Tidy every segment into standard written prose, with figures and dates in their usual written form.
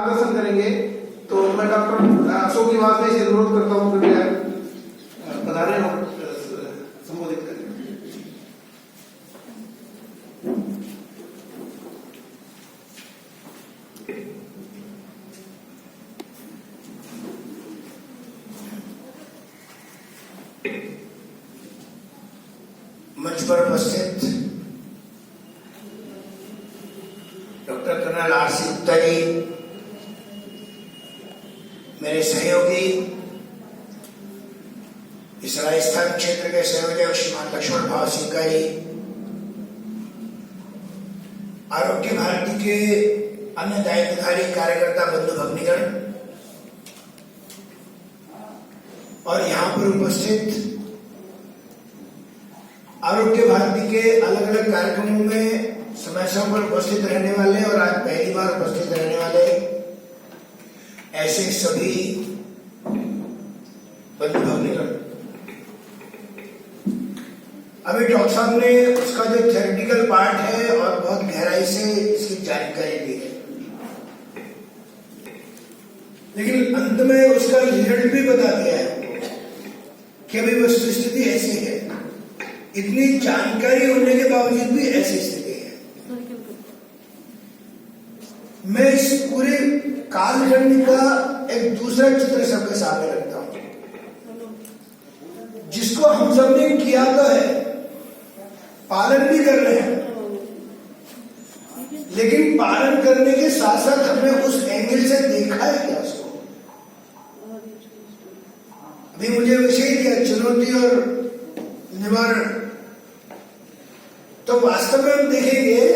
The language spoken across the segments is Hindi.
मार्गदर्शन करेंगे। तो मैं डॉक्टर अशोक निवास से अनुरोध करता हूँ कृपया पधारें और संबोधित करें। मंच पर उपस्थित doctor colonel RC Gupta ji, मेरे सहयोगी, इस राजस्थान क्षेत्र के संयोजक श्रीमान लक्ष्मण भाव सिंह जी, आरोग्य भारती के अन्य दायित्वधारी कार्यकर्ता बंधु भग्नीगण और यहाँ पर उपस्थित आरोग्य भारती के अलग अलग कार्यक्रमों में समय समय पर उपस्थित रहने वाले और आज पहली बार उपस्थित रहने वाले ऐसे सभी बंधु भगिनीगण, अभी डॉक्टर साहब ने उसका जो थ्योरेटिकल पार्ट है और बहुत गहराई से इसकी जानकारी दी है, लेकिन अंत में उसका रिजल्ट भी बता दिया है कि अभी वस्तु स्थिति ऐसी है। इतनी जानकारी होने के बावजूद भी ऐसी स्थिति है। मैं इस पूरे कालखंड का एक दूसरा चित्र सबके सामने रखता हूं, जिसको हम सब ने किया तो है, पालन भी कर रहे हैं, लेकिन पालन करने के साथ साथ हमने उस एंगल से देखा है क्या उसको। अभी मुझे विषय दिया चुनौती और निवारण, तो वास्तव में हम देखेंगे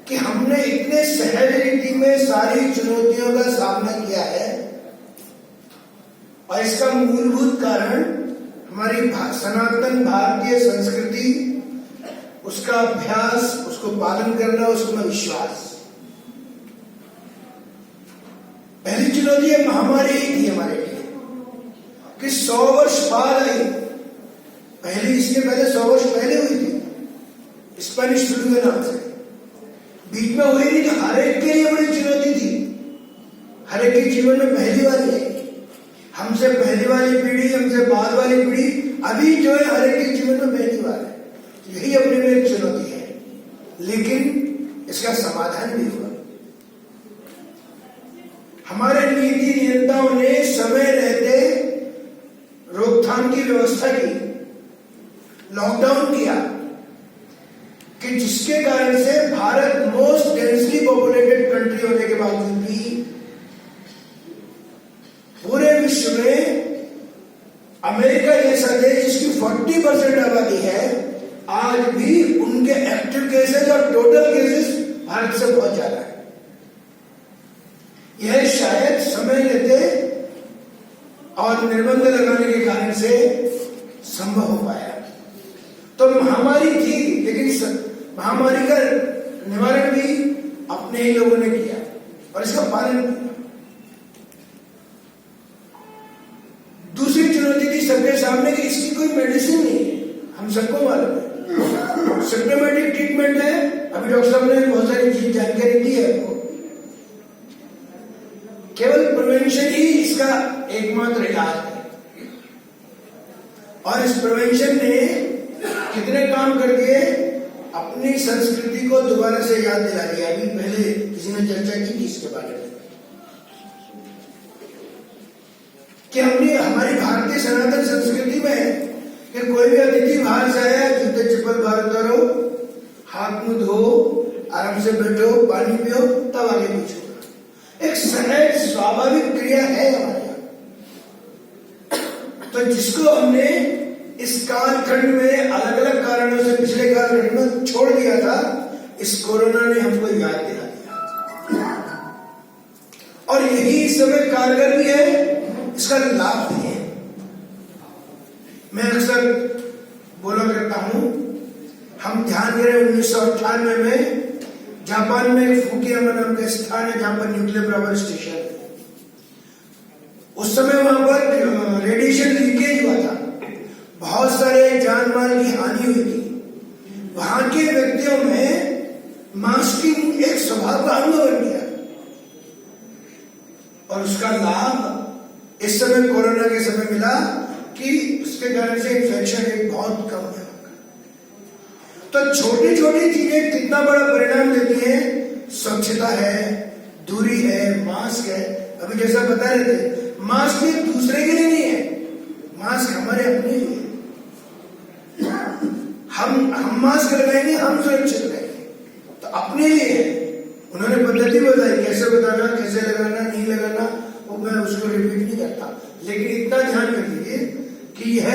कि हमने इतने सहज रीति में सारी चुनौतियों का सामना किया है और इसका मूलभूत कारण हमारी सनातन भारतीय संस्कृति, उसका अभ्यास, उसको पालन करना, उसमें विश्वास। पहली चुनौती है महामारी ही थी हमारे लिए कि 100 वर्ष बाद आई। पहले इसके पहले 100 वर्ष पहले हुई थी स्पेनिश फ्लू के नाम से, बीच में हुई नहीं, हर एक के लिए बड़ी चुनौती थी। हर एक के जीवन में पहली बार है, हमसे पहली वाली पीढ़ी, हमसे बाद वाली पीढ़ी, अभी जो है हर एक के जीवन में पहली बार है। यही अपने में एक चुनौती है, लेकिन इसका समाधान भी हुआ। हमारे नीति नियंताओं ने समय रहते रोकथाम की व्यवस्था की, लॉकडाउन किया, कि जिसके कारण से Bharat most densely populated country होने के बावजूद भी पूरे विश्व में अमेरिका जैसा देश जिसकी 40% आबादी है, आज भी उनके एक्टिव केसेस और टोटल केसेस भारत से बहुत ज्यादा है। यह शायद समय लेते और निर्बंध लगाने के कारण से संभव हो पाया। तो महामारी थी, लेकिन महामारी का निवारण भी अपने ही लोगों ने किया और इसका पालन किया। दूसरी चुनौती थी सबके सामने कि इसकी कोई मेडिसिन नहीं है, हम सबको मालूम है। सिम्टोमेटिक ट्रीटमेंट है, अभी डॉक्टर साहब ने बहुत सारी चीज जानकारी दी है आपको। केवल प्रिवेंशन ही इसका एकमात्र इलाज है, और इस प्रिवेंशन ने कितने काम कर दिए, अपनी संस्कृति को दोबारा से याद दिला दिया। अभी पहले किसी ने चर्चा की थी इसके बारे में कि हमने हमारी भारतीय सनातन संस्कृति में है कि कोई भी अतिथि बाहर से आया, जूते चप्पल बाहर उतारो, हाथ मुंह धो, आराम से बैठो, पानी पियो, तब आगे पूछो। एक सहज स्वाभाविक क्रिया है हमारे यहाँ। तो जिसको हमने इस कालखंड में अलग अलग कारणों से पिछले कालखंड में छोड़ दिया था, इस कोरोना ने हमको याद दिला दिया। और यही इस समय कारगर भी है, इसका लाभ भी है। मैं अक्सर बोला करता हूं, हम ध्यान करें 1998 में जापान में एक फुकुशिमा नाम का स्थान है जहां पर न्यूक्लियर पावर स्टेशन है। उस समय वहां पर रेडिएशन लीकेज हुआ था, बहुत सारे जान माल की हानि हुई थी। वहां के व्यक्तियों में मास्किंग एक स्वभाव का अंग बन गया। और उसका लाभ इस समय कोरोना के समय मिला कि उसके कारण से इन्फेक्शन रेट बहुत कम है। तो छोटी छोटी चीजें कितना बड़ा परिणाम देती हैं। स्वच्छता है, दूरी है, मास्क है। अभी जैसा बता रहे थे, मास्क भी दूसरे के लिए नहीं है, मास्क हमारे अपने लिए। हम मास्क लगाएंगे, हम सुरक्षित रहेंगे, तो अपने लिए है। उन्होंने पद्धति बताई कैसे बताना, कैसे लगाना, नहीं लगाना, वो मैं उसको रिपीट नहीं करता, लेकिन इतना ध्यान कर दीजिए कि यह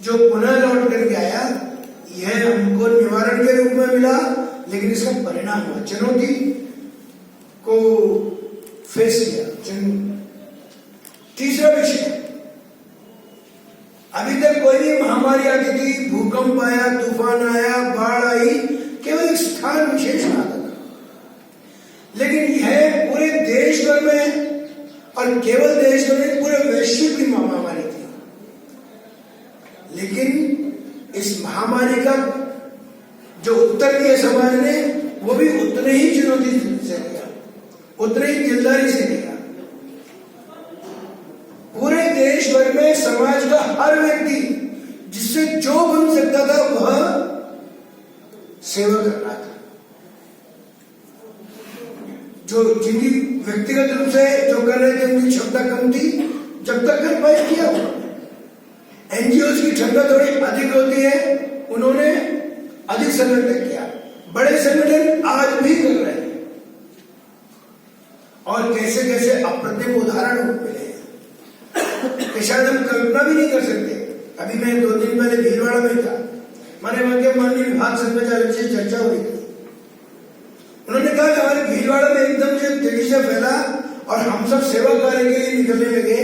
जो पुनः लौट करके आया, यह हमको निवारण के रूप में मिला, लेकिन इसका परिणाम हुआ, चुनौती को फेस किया। तीसरा विषय, अभी तक कोई भी महामारी आती थी, भूकंप आया, तूफान आया, बाढ़ आई, केवल एक स्थान विशेष में आता था, लेकिन यह पूरे देश भर में, और केवल देश भर में, पूरे वैश्विक की महामारी थी। लेकिन इस महामारी का जो उत्तर दिया समाज ने, वो भी उतने ही चुनौती से लिया, उतने ही दिलदारी से लिया। पूरे देश भर में समाज का हर व्यक्ति जिससे जो बन सकता था वह सेवा कर रहा था। जो जिनकी व्यक्तिगत रूप से जो कर रहे थे उनकी क्षमता कम थी, जब तक कर पाए किया। एनजीओ की क्षमता थोड़ी अधिक होती है, उन्होंने अधिक संगठन किया। बड़े संगठन आज भी कर रहे हैं, और कैसे कैसे अप्रतिम उदाहरण मिले कि शायद हम कल्पना भी नहीं कर सकते। अभी मैं 2 दिन पहले भीलवाड़ा में था, मैंने वहां के माननीय विभाग संचालक से चर्चा हुई थी। उन्होंने कहा कि हमारे भीलवाड़ा में एकदम से तेजी से फैला और हम सब सेवा कार्य के लिए निकलने लगे,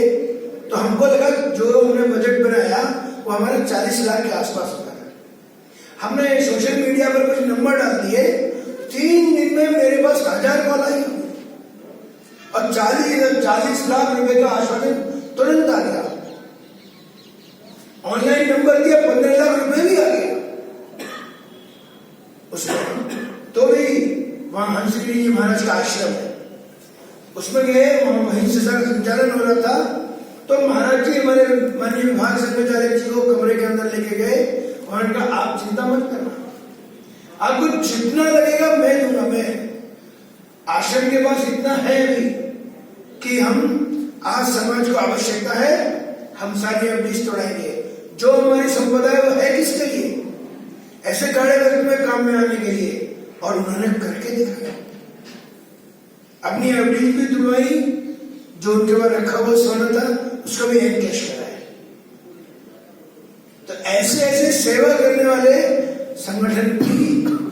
तो हमको लगा जो हमने बजट बनाया वो हमारे 40 लाख के आसपास होता है। हमने सोशल मीडिया पर कुछ नंबर डाल दिए, 3 दिन में मेरे पास 1000 कॉल आई और 40 लाख रुपए का आश्वासन तुरंत आ गया। ऑनलाइन नंबर दिया, 15 लाख रुपए भी आ गया उसमें। तो भी वहां हंसगिरी जी महाराज का आश्रम है, उसमें गए, वहां वहीं से सारा संचालन हो रहा था। तो महाराज जी हमारे माननीय विभाग संचालक जी को कमरे के अंदर लेके गए, उन्होंने कहा आप चिंता मत करना, आपको जितना लगेगा मैं दूंगा। मैं आश्रम के पास इतना है भी कि हम आज समाज को आवश्यकता है, हम सारी अवधि तोड़ाएंगे। जो हमारी संपदा है वो है किसके लिए? ऐसे कड़े वक्त में काम में आने के लिए। और उन्होंने करके दिखाया, अपनी अवधि भी तुड़वाई, जो उनके पास रखा हुआ सोना था उसको भी एनकैश कराया। तो ऐसे ऐसे सेवा करने वाले संगठन भी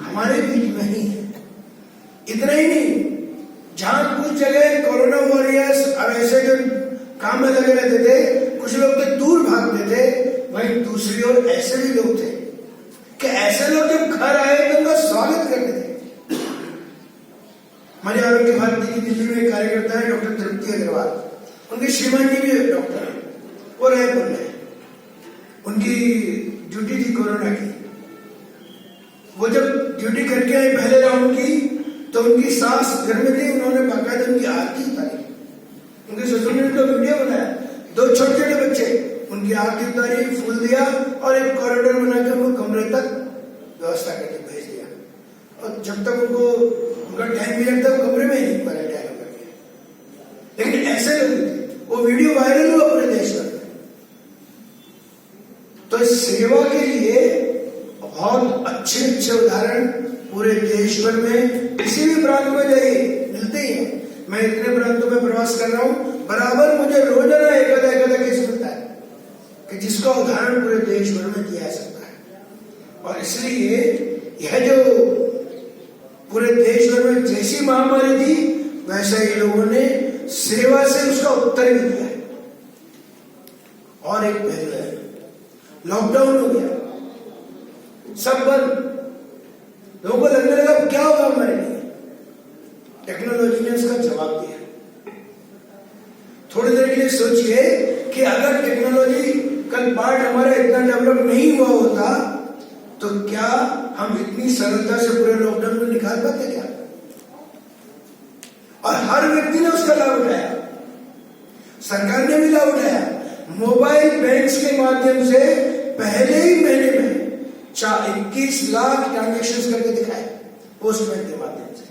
हमारे बीच में ही है। इतना ही नहीं, जहां कुछ जगह कोरोना वॉरियर्स और ऐसे जो काम में लगे रहते थे, कुछ लोग तो दूर भागते थे, वहीं दूसरी ओर ऐसे भी लोग थे कि ऐसे लोग जब घर आए तो उनका स्वागत करते थे। हमारे आरोग्य भारती की दिल्ली में कार्यकर्ता है डॉक्टर तृप्ति अग्रवाल, उनके श्रीमान जी भी डॉक्टर है, वो रायपुर में, उनकी ड्यूटी थी कोरोना की। वो जब ड्यूटी करके आए पहले राउंड की, तो उनकी सास घर में थी, उन्होंने बाकायदा उनकी आरती उतारी, उनके ससुर ने उनका वीडियो बनाया, 2 छोटे छोटे बच्चे, उनकी आरती उतारी, फूल दिया और एक कॉरिडोर बनाकर उनको कमरे तक व्यवस्था करके भेज दिया। और जब तक उनको उनका टाइम मिला तक कमरे में ही नहीं क्वारंटाइन होकर गया। लेकिन ऐसे लोग थे, वो वीडियो वायरल हुआ पूरे देश में। तो सेवा के लिए बहुत अच्छे अच्छे उदाहरण पूरे देश भर में किसी भी प्रांत में जाइए मिलते ही हैं। मैं इतने प्रांतों में प्रवास कर रहा हूं, बराबर मुझे रोजाना एक आधा केस मिलता है कि जिसका उदाहरण पूरे देश भर में दिया जा सकता है। और इसलिए यह जो पूरे देश भर में जैसी महामारी थी, वैसा ही लोगों ने सेवा से उसका उत्तर भी दिया है। और एक पहलू है, लॉकडाउन हो गया, सब बंद, लोगों को लगने लगा क्या होगा हमारे लिए। टेक्नोलॉजी ने उसका जवाब दिया। थोड़ी देर के लिए सोचिए कि अगर टेक्नोलॉजी कल पार्ट हमारा इतना डेवलप नहीं हुआ होता, तो क्या हम इतनी सरलता से पूरे लॉकडाउन को निकाल पाते क्या? और हर व्यक्ति ने उसका लाभ उठाया, सरकार ने भी लाभ उठाया। मोबाइल बैंक्स के माध्यम से पहले ही महीने में 21 लाख ट्रांजेक्शन करके दिखाए पोस्टमैन के माध्यम से।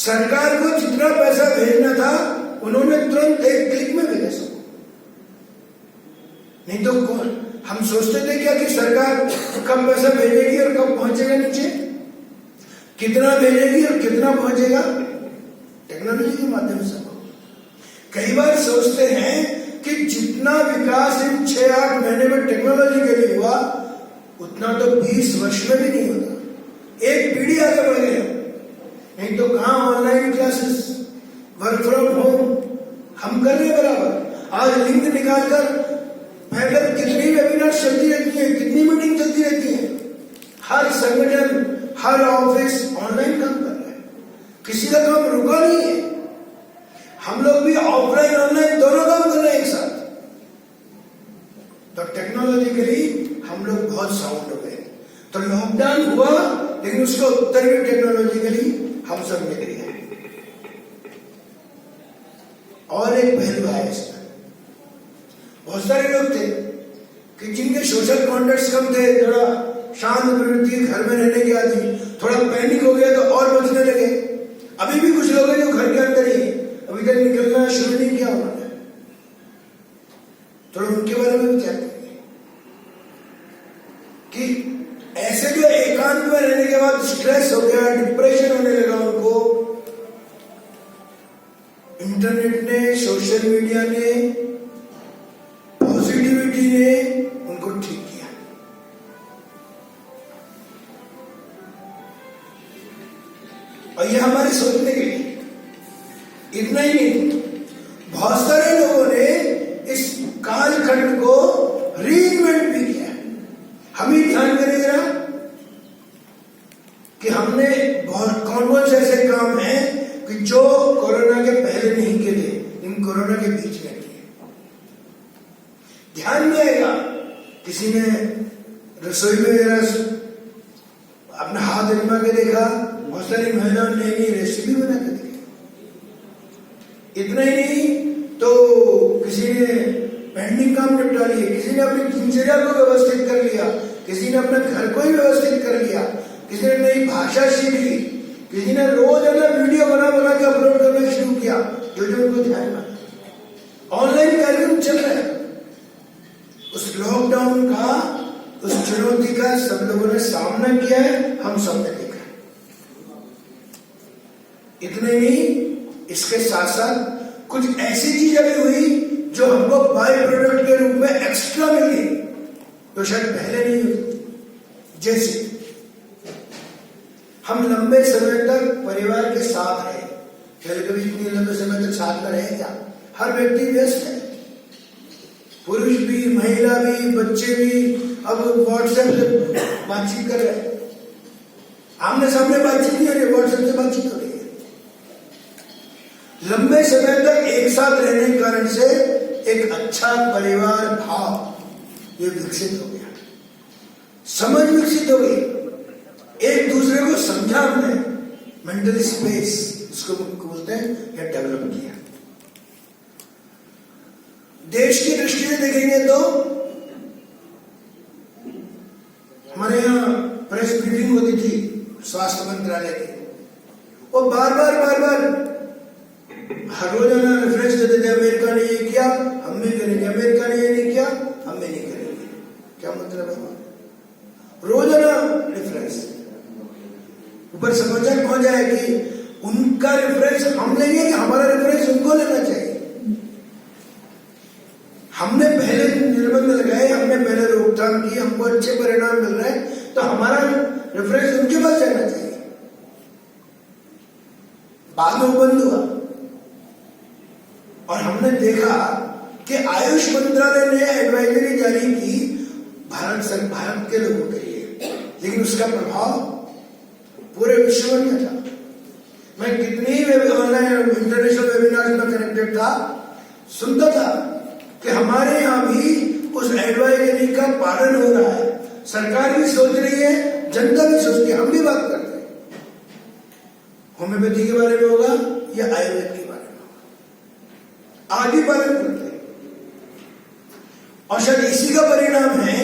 सरकार को जितना पैसा भेजना था उन्होंने तुरंत एक क्लिक में भेजा सबको। नहीं तो कौन, हम सोचते थे क्या कि सरकार कब पैसा भेजेगी और कब पहुंचेगा नीचे, कितना भेजेगी और कितना पहुंचेगा, टेक्नोलॉजी के माध्यम से। कई बार सोचते हैं कि जितना विकास इन 6-8 महीने में टेक्नोलॉजी के लिए हुआ उतना तो 20 वर्ष में भी नहीं होता। एक पीढ़ी आगे बढ़ गया। नहीं तो कहां online classes, work from home हम कर रहे हैं बराबर। आज लिंक निकालकर पहले कितनी वेबिनार चलती रहती है, कितनी मीटिंग चलती रहती है। हर संगठन, हर ऑफिस ऑनलाइन काम कर रहा है, किसी का काम रुका नहीं है। हम लोग भी ऑफलाइन ऑनलाइन दोनों काम कर रहे हैं एक साथ। तो टेक्नोलॉजिकली हम लोग बहुत साउंड हो गए। तो लॉकडाउन हुआ लेकिन उसका उत्तर भी टेक्नोलॉजिकली हम सब निकल गए। और एक पहलू है इसमें, बहुत सारे लोग थे कि जिनके सोशल कॉन्टेक्ट कम थे, थोड़ा शांत प्रवृत्ति, घर में रहने की आदमी, थोड़ा पैनिक हो गया तो और बचने लगे। अभी भी कुछ लोग हैं जो घर के अंदर ही, अभी तक निकलना शुरू नहीं किया उन्होंने। थोड़ा उनके बारे में विचार करिए कि ऐसे जो एकांत में रहने के बाद स्ट्रेस हो गया, डिप्रेशन होने लगा उनको, इंटरनेट ने, सोशल मीडिया ने, पॉजिटिविटी ने उनको ठीक किया। और ये हमारे सोचने के लिए। इतना ही नहीं, बहुत सारे लोगों ने इस कालखंड को रीइन्वेंट भी किया। हम ही ध्यान करें जरा कि हमने बहुत कौन से ऐसे काम हैं कि जो कोरोना के पहले नहीं किए थे, इन कोरोना के बीच में किए। ध्यान में आएगा, किसी ने रसोई में जरा अपना हाथ आजमा के देखा, बहुत सारी महिलाओं ने नई रेसिपी बना के देखी। इतना ही नहीं तो किसी ने पेंडिंग काम निपटा लिए, किसी ने अपनी दिनचर्या को व्यवस्थित कर लिया, किसी ने अपने घर को ही व्यवस्थित कर लिया, किसी ने नई भाषा सीख ली, किसी ने रोज अलग वीडियो बना के अपलोड करना शुरू किया, जो जो उनको ध्यान में। ऑनलाइन कार्यक्रम चल रहा है। उस लॉकडाउन का, उस चुनौती का सब लोगों ने सामना किया है, हम सबने देखा। इतने नहीं, इसके साथ साथ कुछ ऐसी चीजें भी हुई जो हमको बाय प्रोडक्ट के रूप में एक्स्ट्रा मिली, तो शायद पहले नहीं हुई। जैसे हम लंबे समय तक परिवार के साथ रहे, पहले कभी इतने लंबे समय तक साथ में रहे क्या? हर व्यक्ति व्यस्त है, पुरुष भी, महिला भी, बच्चे भी। अब व्हाट्सएप से बातचीत कर रहे हैं, आमने सामने बातचीत नहीं हो रही, व्हाट्सएप से बातचीत हो रही है। लंबे समय तक एक साथ रहने के कारण से एक अच्छा परिवार भाव ये विकसित हो गया, समझ विकसित हो गई, एक दूसरे को समझा हमने, मेंटल स्पेस उसको बोलते हैं, या डेवलप किया। देश की दृष्टि से देखेंगे तो हमारे यहाँ प्रेस ब्रीफिंग होती थी स्वास्थ्य मंत्रालय की, वो बार बार हर रोजाना रेफरेंस देते थे, अमेरिका ने ये किया हम भी करेंगे, अमेरिका ने ये नहीं किया हम भी नहीं करेंगे। क्या मतलब है? रोजाना रेफरेंस, ऊपर समाचार पहुंच जाए कि उनका रेफरेंस हम लेंगे कि हमारा रेफरेंस उनको लेना चाहिए। हमने पहले निर्बंध लगाए, हमने पहले रोकथाम की, हमको अच्छे परिणाम मिल रहे हैं, तो हमारा रेफरेंस उनके पास जाना चाहिए। बाद में बंद हुआ और हमने देखा कि आयुष मंत्रालय ने एडवाइजरी जारी की भारत के लोगों के लिए, लेकिन उसका प्रभाव पूरे विश्व में था। मैं कितनी ही ऑनलाइन इंटरनेशनल वेबिनार में कनेक्टेड था, सुनता था कि हमारे यहाँ भी उस एडवाइजरी का पालन हो रहा है, सरकार भी सोच रही है, जनता भी सोचती है, हम भी बात करते हैं। होम्योपैथी के बारे में होगा, या आयुर्वेद के बारे में होगा, आदि पालन करते हैं। और शायद इसी का परिणाम है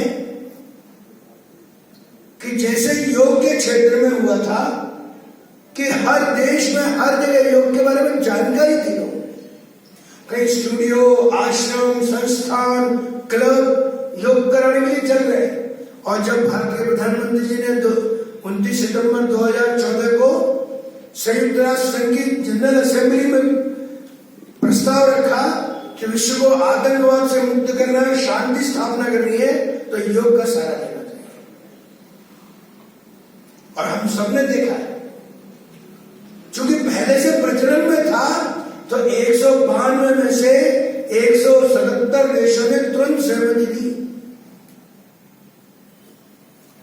कि जैसे योग के क्षेत्र में हुआ था कि हर देश में हर जगह योग के बारे में जानकारी थी, लोग कई स्टूडियो, आश्रम, संस्थान, क्लब योग कराने के लिए चल रहे हैं। और जब भारतीय प्रधानमंत्री जी ने 29 सितंबर 2014 को संयुक्त राष्ट्र संघ की जनरल असेंबली में प्रस्ताव रखा कि विश्व को आतंकवाद से मुक्त करना है, शांति स्थापना करनी है, तो योग का सहारा लेना चाहिए। और हम सबने देखा है, चूंकि पहले से प्रचलन में था, तो 192 में से 177 देशों ने तुरंत सहमति दी।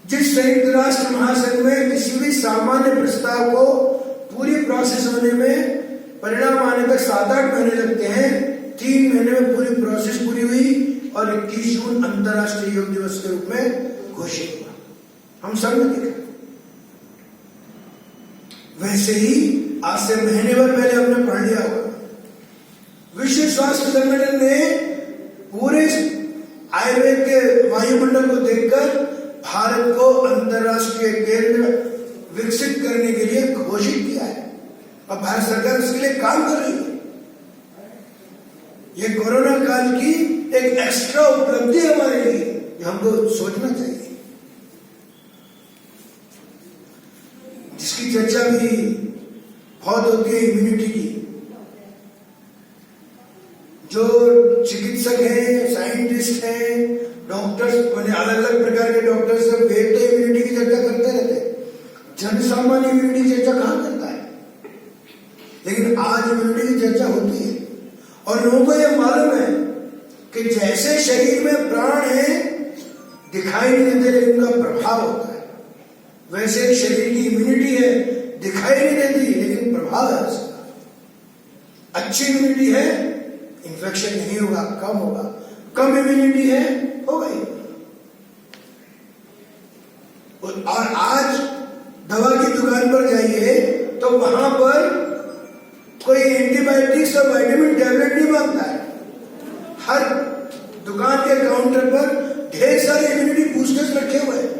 जिस संयुक्त राष्ट्र महासंघ में किसी भी सामान्य प्रस्ताव को पूरी प्रोसेस होने में, परिणाम आने तक 7-8 महीने लगते हैं, 3 महीने में पूरी प्रोसेस पूरी हुई और 21 जून अंतर्राष्ट्रीय योग दिवस के रूप में घोषित हुआ। हम सब ने देखा। वैसे ही आज से महीने भर पहले हमने पढ़ लिया होगा, विश्व स्वास्थ्य संगठन ने पूरे आयुर्वेद के वायुमंडल को देखकर भारत को अंतर्राष्ट्रीय केंद्र विकसित करने के लिए घोषित किया है और भारत सरकार इसके लिए काम कर रही है। यह कोरोना काल की एक एक्स्ट्रा उपलब्धि हमारे लिए, जो हमको सोचना चाहिए, जिसकी चर्चा भी बहुत होती है, इम्यूनिटी की। जो चिकित्सक हैं, साइंटिस्ट हैं, डॉक्टर्स, मैंने अलग अलग प्रकार के डॉक्टर्स सब वे तो इम्यूनिटी की चर्चा करते रहते हैं, जन सामान्य इम्यूनिटी की चर्चा कहां करता है। लेकिन आज इम्यूनिटी की चर्चा होती है और लोगों को यह मालूम है कि जैसे शरीर में प्राण है, दिखाई नहीं देते लेकिन उनका प्रभाव होता है, वैसे शरीर की इम्यूनिटी है, दिखाई नहीं देती लेकिन प्रभाव है उसका। अच्छी इम्यूनिटी है, इन्फेक्शन नहीं होगा, कम होगा। कम इम्यूनिटी है, हो गई। और आज दवा की दुकान पर जाइए तो वहां पर कोई एंटीबायोटिक्स और विटामिन टैबलेट नहीं मांगता है। हर दुकान के काउंटर पर ढेर सारे इम्यूनिटी बूस्टर्स रखे हुए हैं,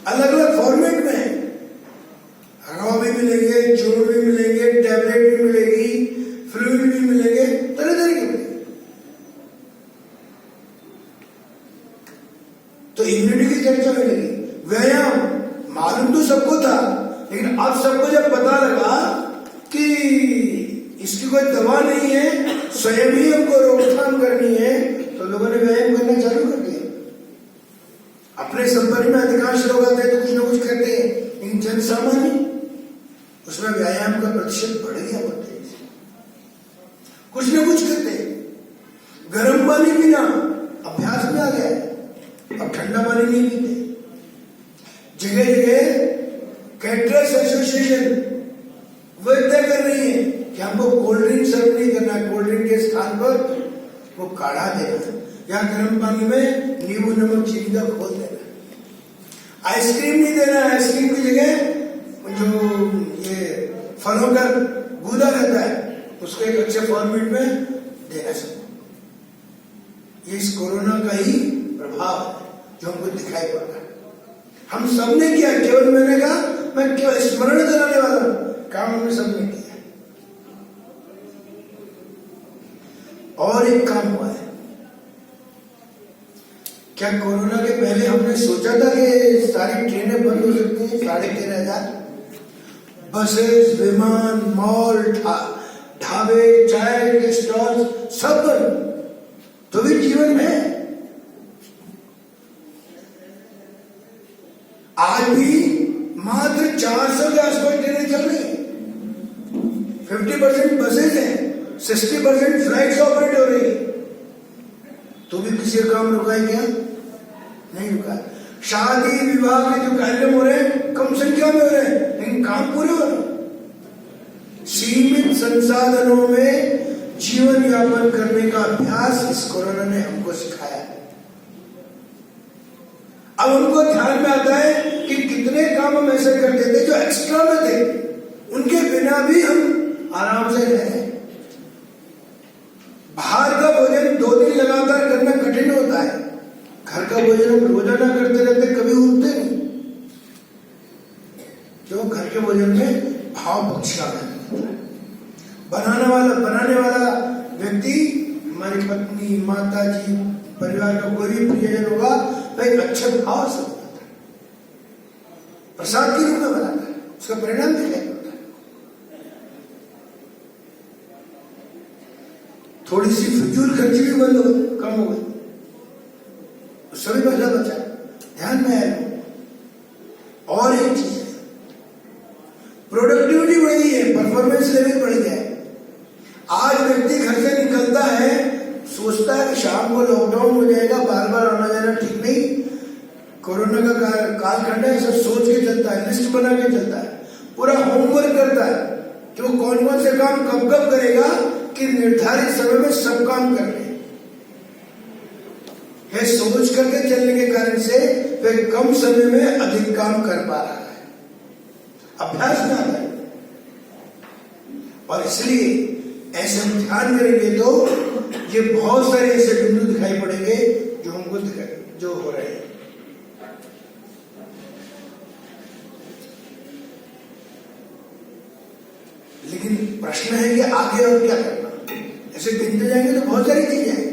अलग अलग फॉर्मेट में है। रॉ भी मिलेंगे, चूर्ण भी मिलेंगे, टैबलेट भी मिलेगी, फ्लूइड भी मिलेंगे, तरह तरह के मिलेंगे। तो इम्यूनिटी की चर्चा मिलेगी। व्यायाम मालूम तो सबको था, लेकिन अब सबको जब पता लगा कि इसकी कोई दवा नहीं है, स्वयं ही हमको रोकथाम करनी है, तो लोगों ने व्यायाम करना चालू कर दिया। अपने संपर्क में अधिकांश लोग आते हैं तो कुछ ना कुछ करते हैं, लेकिन जन सामान्य उसमें व्यायाम का प्रतिशत बढ़ गया, बढ़ते कुछ ना कुछ करते हैं। गर्म पानी पीना अभ्यास में आ गया है, अब ठंडा पानी नहीं पीते। जगह जगह कैटरर्स एसोसिएशन वो तय कर रही है कि हमको कोल्ड ड्रिंक सर्व नहीं करना है, कोल्ड ड्रिंक के स्थान पर वो काढ़ा देना या गर्म पानी में नींबू नमक चीनी का घोल देना। आइसक्रीम नहीं देना, आइसक्रीम की जगह जो ये फलों का गूदा रहता है उसको एक अच्छे फॉर्मेट में देना चाहिए। ये इस कोरोना का ही प्रभाव है जो हमको दिखाई पड़ रहा है। हम सबने किया, केवल मैंने कहा मैं केवल स्मरण कराने वाला हूं, काम हमने सबने किया। और एक काम हुआ है, क्या कोरोना के पहले हमने सोचा था कि सारी ट्रेनें बंद हो सकती हैं? 13,500 बसेस, विमान, मॉल, ढाबे, चाय के स्टॉल सब बंद, तो भी जीवन है। आज भी मात्र 400 के आसपास ट्रेनें चल रही हैं, 50% बसेज हैं, 60% फ्लाइट्स ऑपरेट हो रही है, तो भी किसी का काम रुका है क्या? नहीं रुका। शादी विवाह के जो कार्यक्रम हो रहे हैं कम संख्या में हो रहे हैं, लेकिन काम पूरे हो रहे हैं। सीमित संसाधनों में जीवन यापन करने का अभ्यास इस कोरोना ने हमको सिखाया है। अब हमको ध्यान में आता है कि कितने काम हम ऐसे करते थे जो एक्स्ट्रा में थे, उनके बिना भी हम आराम से रह रहे हैं। बाहर का भोजन 2 दिन लगातार करना कठिन होता है, घर का भोजन हम रोजाना करते रहते, कभी उठते नहीं। क्यों? घर के भोजन में भाव पक्ष का रहता है। बनाने वाला व्यक्ति, हमारी पत्नी, माता जी, परिवार का कोई भी प्रियजन होगा, वह एक अच्छे भाव से बनाता है, प्रसाद के रूप में बनाता है, उसका परिणाम दिखाई पड़ता है। थोड़ी सी फिजूल खर्ची भी बंद हो, कम हो गई, उससे भी पैसा बचा, ध्यान में आया। और एक चीज है, प्रोडक्टिविटी बढ़ी है, परफॉर्मेंस लेवल बढ़ गया है। आज व्यक्ति घर से निकलता है, सोचता है कि शाम को लॉकडाउन हो जाएगा, बार बार आना जाना ठीक नहीं, कोरोना का कालखंड है, सब सोच के चलता है, लिस्ट बना के चलता है, पूरा होमवर्क करता है कि वो कौन कौन से काम कब कब करेगा कि निर्धारित समय में सब काम कर ले। है सोच करके चलने के कारण से वह कम समय में अधिक काम कर पा रहा है, अभ्यास में आ गया। और इसलिए ऐसे ध्यान करेंगे तो ये बहुत सारे ऐसे बिंदु दिखाई पड़ेंगे जो हमको जो हो रहे हैं। लेकिन प्रश्न है कि आगे और क्या करना। ऐसे गिनते जाएंगे तो बहुत सारी चीजें हैं,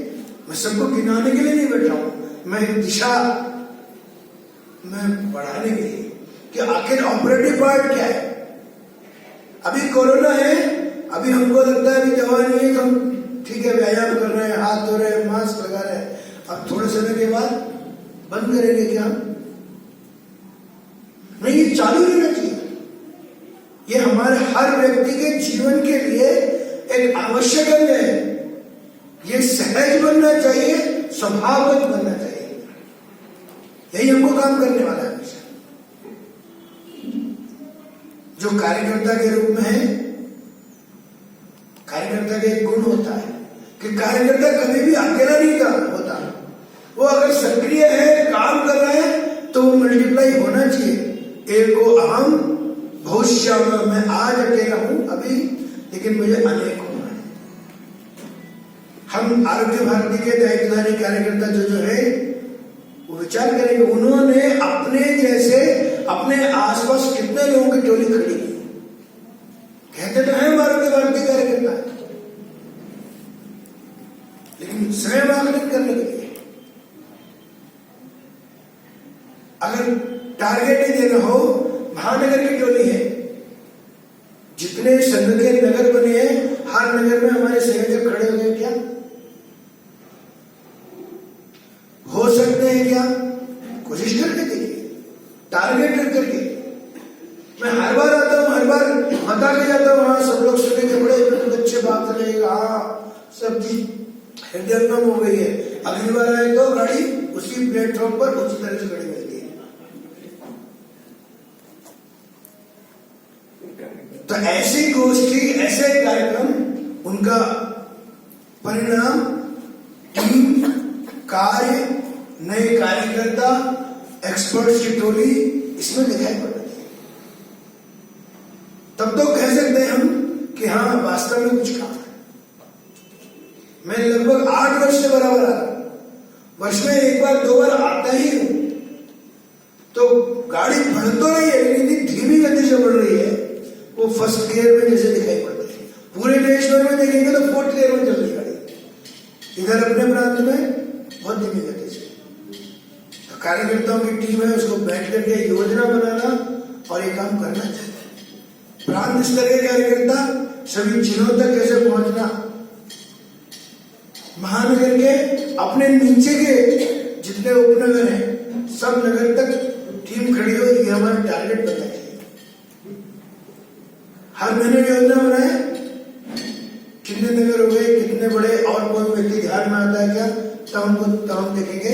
मैं सबको गिनाने के लिए नहीं बैठ रहा हूं, मैं एक दिशा में बढ़ाने के लिए कि आखिर ऑपरेटिव पार्ट क्या है। अभी कोरोना है, अभी हमको लगता है अभी दवा नहीं है तो हम ठीक है व्यायाम कर रहे हैं, हाथ धो रहे हैं, मास्क लगा रहे हैं, अब थोड़े समय के बाद बंद करेंगे क्या? नहीं, ये चालू रहना चाहिए। ये हमारे हर व्यक्ति के जीवन के लिए एक आवश्यक अंग है, ये सहज बनना चाहिए, स्वभावगत बनना चाहिए। यही हमको काम करने वाला है हमेशा। जो कार्यकर्ता के रूप में है, कार्यकर्ता का एक गुण होता है कि कार्यकर्ता कभी भी अकेला नहीं होता, वो अगर सक्रिय है, काम कर रहा है तो वो मल्टीप्लाई होना चाहिए। एको अहम भविष्यामि, मैं आज अकेला हूं अभी, लेकिन मुझे अनेक होना है। हम आरोग्य भारती के दायित्वधारी कार्यकर्ता जो है वो विचार करेंगे, उन्होंने अपने जैसे अपने आसपास कितने लोगों की टोली खड़ी की। कहते तो हैं आरोग्य भारती कार्यकर्ता, लेकिन स्वयं आकलन करने के लिए अगर टारगेट ही देना हो, महानगर की टोली है, जितने संघ के नगर बने हैं, हर नगर में हमारे संयोजक खड़े हुए क्या हो सकते हैं? क्या कोशिश करके देखिए, टारगेट रख करके। मैं हर बार आता हूं, हर बार बता के जाता हूं, हाँ सब लोग सुनेंगे, बड़े अच्छे बात रहेगा, हाँ सब चीज हृदयंगम हो गई है। अगली बार आए तो गाड़ी उसी प्लेटफॉर्म पर उसी तरह से खड़ी मिलती है। तो ऐसी गोष्ठी, ऐसे कार्यक्रम, उनका परिणाम टीम, कार्य, नए कार्यकर्ता, एक्सपर्ट्स की टोली, इसमें दिखाई पड़ रही है। तब तो कह सकते हैं हम कि हाँ वास्तव में कुछ काम है। मैं लगभग 8 वर्ष से बराबर आ रहा हूं, वर्ष में एक बार 2 बार आता ही हूं, तो गाड़ी बढ़ तो रही है लेकिन धीमी गति से बढ़ रही है। वो फर्स्ट गियर में जैसे दिखाई पड़ रही है, पूरे देश भर में देखेंगे तो 4th गियर में चल रही गाड़ी, इधर अपने प्रांत में बहुत धीमी गति से। तो कार्यकर्ताओं की टीम है, उसको बैठ करके योजना बनाना और ये काम करना चाहिए। प्रांत स्तर के कार्यकर्ता सभी जिलों तक कैसे पहुंचना, महानगर के अपने नीचे के जितने उपनगर हैं सब नगर तक टीम खड़ी हो, ये हमारा टारगेट बनना चाहिए। हर महीने योजना बनाए, कितने नगर हो गए, कितने बड़े, और कोई व्यक्ति ध्यान में आता है क्या, तब हम देखेंगे,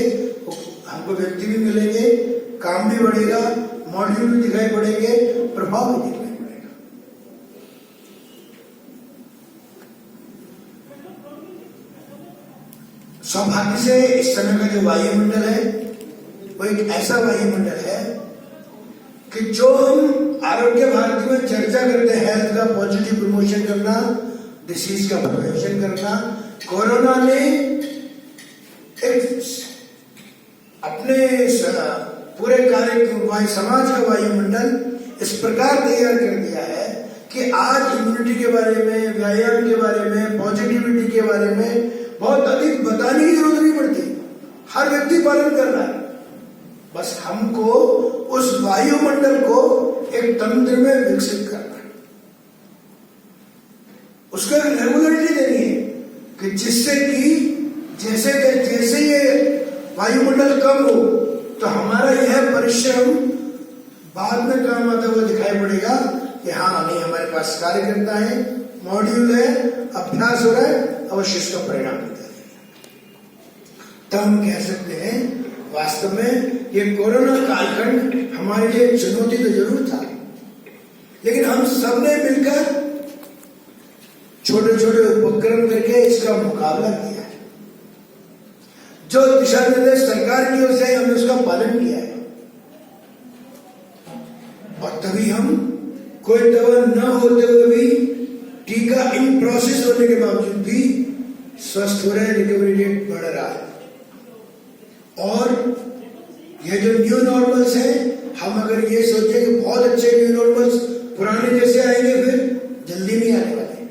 हमको व्यक्ति भी मिलेंगे, काम भी बढ़ेगा, मॉड्यूल भी दिखाई पड़ेंगे, प्रभाव भी दिखाई पड़ेगा। सौभाग्य से इस समय का जो वायुमंडल है वो एक ऐसा वायुमंडल है कि जो हम आरोग्य भारती में चर्चा करते हैं हेल्थ का पॉजिटिव प्रमोशन करना, डिसीज का प्रिवेंशन करना। कोरोना ने एक अपने पूरे कार्य समाज का वायुमंडल इस प्रकार तैयार कर दिया है कि आज इम्यूनिटी के बारे में, व्यायाम के बारे में, पॉजिटिविटी के बारे में बहुत अधिक बताने की जरूरत नहीं पड़ती। हर व्यक्ति पालन कर रहा है। बस हमको उस वायुमंडल को एक तंत्र में विकसित करना है, उसको रेगुलरिटी देनी है कि जिससे कि जैसे ये वायुमंडल कम हो तो हमारा यह परिश्रम बाद में काम आता हुआ दिखाई पड़ेगा कि हाँ नहीं, हमारे पास कार्यकर्ता है, मॉड्यूल है, अभ्यास हो रहा है, अवश्य इसका परिणाम होता है। तब हम कह सकते हैं वास्तव में ये कोरोना कालखंड हमारे लिए चुनौती तो जरूर था, लेकिन हम सबने मिलकर छोटे छोटे उपक्रम करके इसका मुकाबला किया है। जो दिशा निर्देश सरकार की ओर से हमने उसका पालन किया है, और तभी हम कोई दवा न होते हुए भी, टीका इन प्रोसेस होने के बावजूद भी स्वस्थ हो रहे, रिकवरी रेट बढ़ रहा है। और ये जो न्यू नॉर्मल्स है, हम अगर ये सोचें कि बहुत अच्छे न्यू नॉर्मल्स पुराने जैसे आएंगे, फिर जल्दी नहीं आने वाले।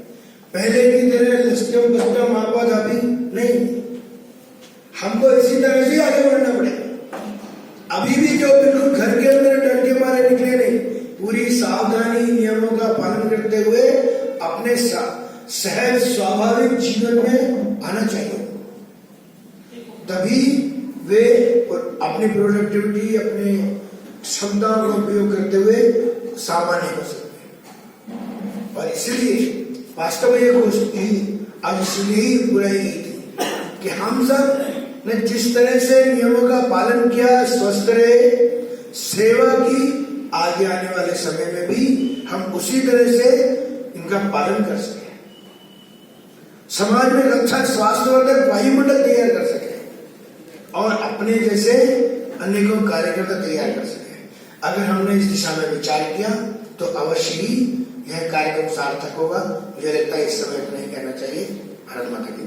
पहले की तरह लस्टम बस्टम मापा धापी नहीं, हमको इसी तरह से आगे बढ़ना पड़ेगा। अभी भी जो बिल्कुल घर के अंदर डर के मारे निकले नहीं, पूरी सावधानी नियमों का पालन करते हुए अपने सहज स्वाभाविक जीवन में आना चाहिए, तभी वे अपनी प्रोडक्टिविटी, अपनी क्षमताओं का उपयोग करते हुए सामान्य हो सकते हैं। और इसलिए वास्तव में ये गोष्ठी आज इसलिए ही बुलाई गई थी कि हम सब ने जिस तरह से नियमों का पालन किया, स्वस्थ रहे, सेवा की, आगे आने वाले समय में भी हम उसी तरह से इनका पालन कर सके, समाज में अच्छा स्वास्थ्यवर्धक वायुमंडल तैयार कर सके और अपने जैसे अनेकों कार्यकर्ता तैयार कर सके। अगर हमने इस दिशा में विचार किया तो अवश्य ही यह कार्यक्रम सार्थक होगा। मुझे लगता है इस समय इतना ही कहना चाहिए। भारत माता की